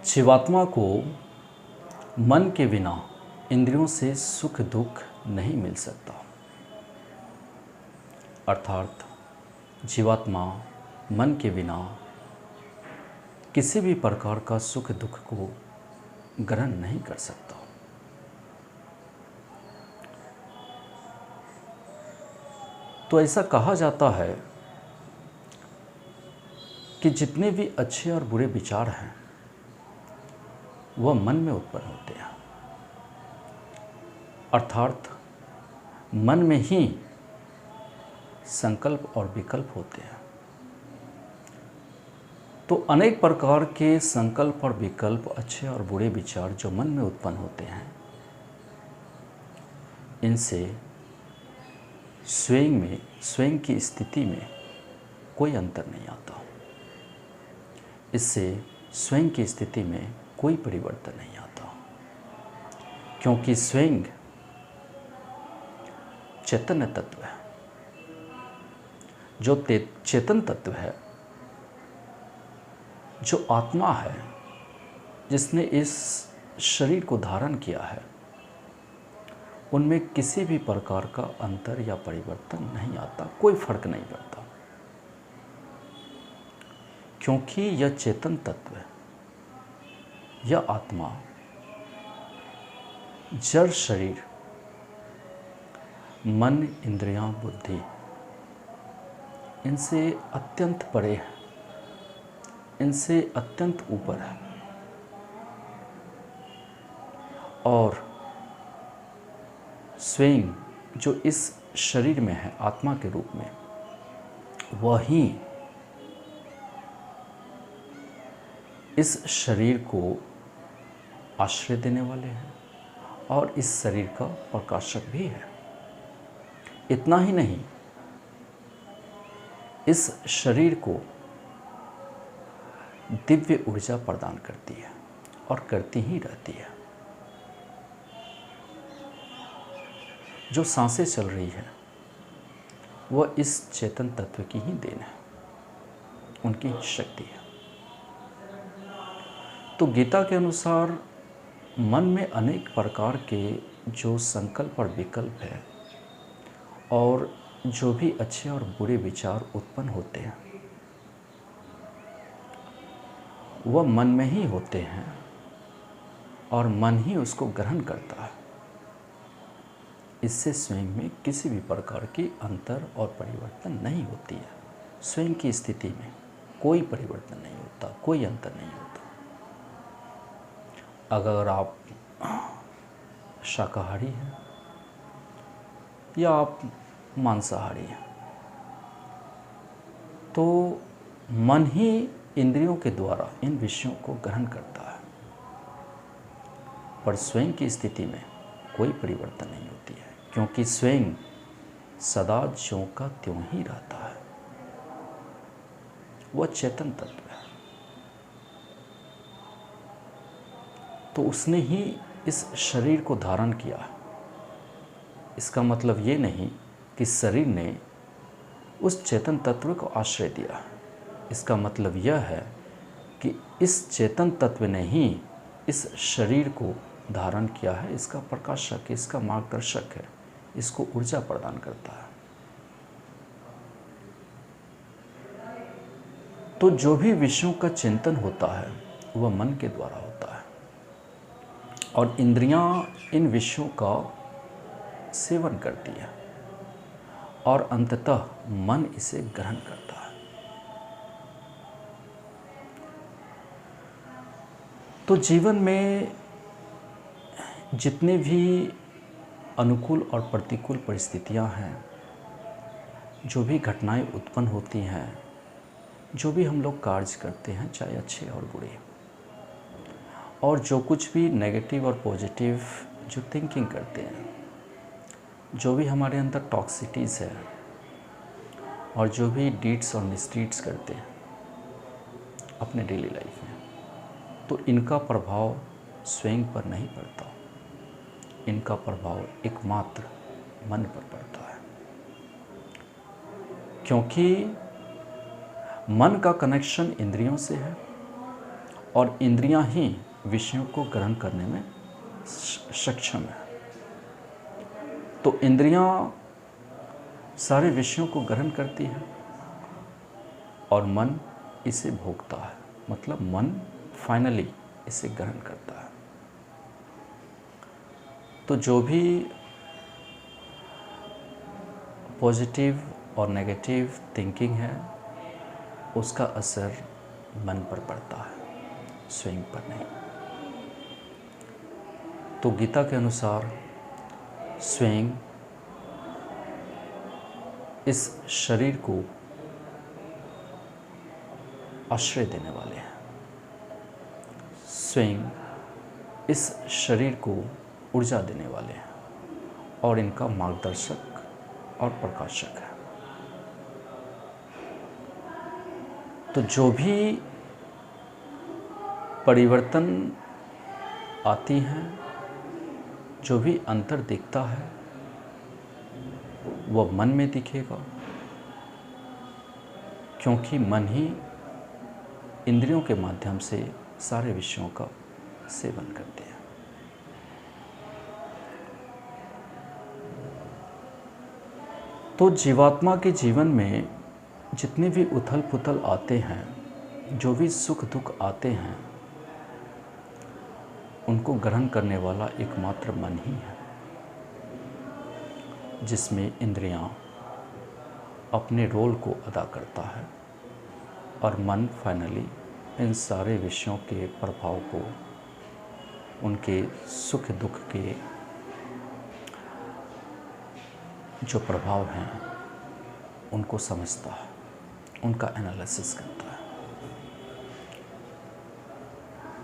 जीवात्मा को मन के बिना इंद्रियों से सुख दुख नहीं मिल सकता। अर्थात जीवात्मा मन के बिना किसी भी प्रकार का सुख दुख को ग्रहण नहीं कर सकता। तो ऐसा कहा जाता है कि जितने भी अच्छे और बुरे विचार हैं वह मन में उत्पन्न होते हैं। अर्थात मन में ही संकल्प और विकल्प होते हैं। तो अनेक प्रकार के संकल्प और विकल्प, अच्छे और बुरे विचार जो मन में उत्पन्न होते हैं, इनसे स्वयं की स्थिति में कोई अंतर नहीं आता। इससे स्वयं की स्थिति में कोई परिवर्तन नहीं आता, क्योंकि स्वयं चैतन्य तत्व है। जो चेतन तत्व है, जो आत्मा है, जिसने इस शरीर को धारण किया है, उनमें किसी भी प्रकार का अंतर या परिवर्तन नहीं आता, कोई फर्क नहीं पड़ता, क्योंकि यह चेतन तत्व है, यह आत्मा जड़ शरीर, मन, इंद्रियां, बुद्धि, इनसे अत्यंत परे है, इनसे अत्यंत ऊपर है। और स्वयं जो इस शरीर में है आत्मा के रूप में, वही इस शरीर को आश्रय देने वाले हैं और इस शरीर का प्रकाशक भी है। इतना ही नहीं, इस शरीर को दिव्य ऊर्जा प्रदान करती है और करती ही रहती है। जो सांसें चल रही है वह इस चेतन तत्व की ही देन है, उनकी शक्ति है। तो गीता के अनुसार मन में अनेक प्रकार के जो संकल्प और विकल्प है और जो भी अच्छे और बुरे विचार उत्पन्न होते हैं, वह मन में ही होते हैं और मन ही उसको ग्रहण करता है। इससे स्वयं में किसी भी प्रकार की अंतर और परिवर्तन नहीं होती है। स्वयं की स्थिति में कोई परिवर्तन नहीं होता, कोई अंतर नहीं होता। अगर आप शाकाहारी हैं या आप मांसाहारी हैं, तो मन ही इंद्रियों के द्वारा इन विषयों को ग्रहण करता है, पर स्वयं की स्थिति में कोई परिवर्तन नहीं होती है, क्योंकि स्वयं सदा ज्यों का त्यों ही रहता है। वह चेतन तत्व है। तो उसने ही इस शरीर को धारण किया है। इसका मतलब ये नहीं कि शरीर ने उस चेतन तत्व को आश्रय दिया। इसका मतलब यह है कि इस चेतन तत्व ने ही इस शरीर को धारण किया है, इसका प्रकाशक, इसका मार्गदर्शक है, इसको ऊर्जा प्रदान करता है। तो जो भी विषयों का चिंतन होता है वह मन के द्वारा होता है और इंद्रियां इन विषयों का सेवन करती है और अंततः मन इसे ग्रहण करता है। तो जीवन में जितने भी अनुकूल और प्रतिकूल परिस्थितियां हैं, जो भी घटनाएं उत्पन्न होती हैं, जो भी हम लोग कार्य करते हैं, चाहे अच्छे और बुरे, और जो कुछ भी नेगेटिव और पॉजिटिव जो थिंकिंग करते हैं, जो भी हमारे अंदर टॉक्सिटीज़ है और जो भी डीड्स और मिसडीड्स करते हैं अपने डेली लाइफ में, तो इनका प्रभाव स्वयं पर नहीं पड़ता, इनका प्रभाव एकमात्र मन पर पड़ता है। क्योंकि मन का कनेक्शन इंद्रियों से है और इंद्रियां ही विषयों को ग्रहण करने में सक्षम है। तो इंद्रियां सारे विषयों को ग्रहण करती हैं और मन इसे भोगता है, मतलब मन फाइनली इसे ग्रहण करता है। तो जो भी पॉजिटिव और नेगेटिव थिंकिंग है उसका असर मन पर पड़ता है, स्वयं पर नहीं। तो गीता के अनुसार स्वयं इस शरीर को आश्रय देने वाले हैं, स्वयं इस शरीर को ऊर्जा देने वाले हैं और इनका मार्गदर्शक और प्रकाशक है। तो जो भी परिवर्तन आती हैं, जो भी अंतर दिखता है वह मन में दिखेगा, क्योंकि मन ही इंद्रियों के माध्यम से सारे विषयों का सेवन करते हैं। तो जीवात्मा के जीवन में जितने भी उथल पुथल आते हैं, जो भी सुख दुख आते हैं, उनको ग्रहण करने वाला एकमात्र मन ही है, जिसमें इंद्रियां अपने रोल को अदा करता है और मन फाइनली इन सारे विषयों के प्रभाव को, उनके सुख दुख के जो प्रभाव हैं उनको समझता है, उनका एनालिसिस करता है।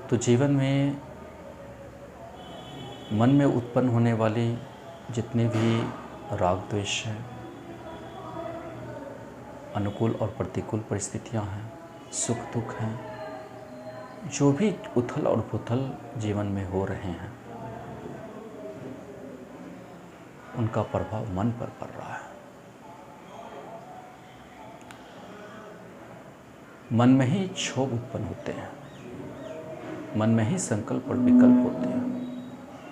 तो जीवन में मन में उत्पन्न होने वाली जितने भी राग द्वेष हैं, अनुकूल और प्रतिकूल परिस्थितियां हैं, सुख दुख हैं, जो भी उथल और पुथल जीवन में हो रहे हैं, उनका प्रभाव मन पर पड़ रहा है। मन में ही क्षोभ उत्पन्न होते हैं, मन में ही संकल्प और विकल्प होते हैं,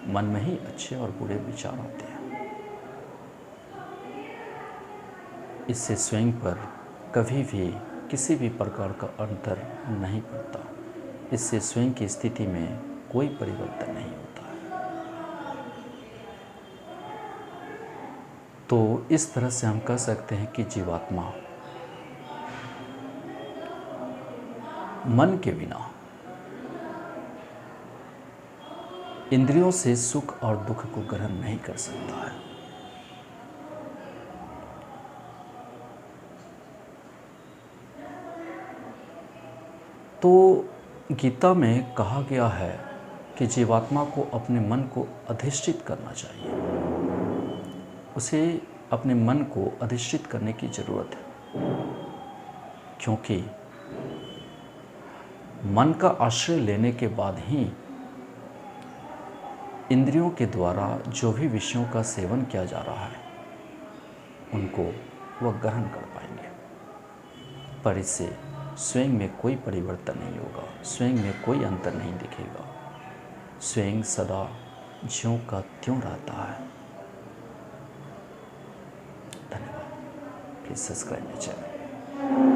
मन में ही अच्छे और बुरे विचार आते हैं। इससे स्वयं पर कभी भी किसी भी प्रकार का अंतर नहीं पड़ता, इससे स्वयं की स्थिति में कोई परिवर्तन नहीं होता है। तो इस तरह से हम कह सकते हैं कि जीवात्मा मन के बिना इंद्रियों से सुख और दुख को ग्रहण नहीं कर सकता है। तो गीता में कहा गया है कि जीवात्मा को अपने मन को अधिष्ठित करना चाहिए, उसे अपने मन को अधिष्ठित करने की ज़रूरत है, क्योंकि मन का आश्रय लेने के बाद ही इंद्रियों के द्वारा जो भी विषयों का सेवन किया जा रहा है उनको वह ग्रहण कर पाएंगे, पर इससे स्वयं में कोई परिवर्तन नहीं होगा, स्वयं में कोई अंतर नहीं दिखेगा, स्वयं सदा ज्यों का त्यों रहता है। धन्यवाद। Please subscribe my channel.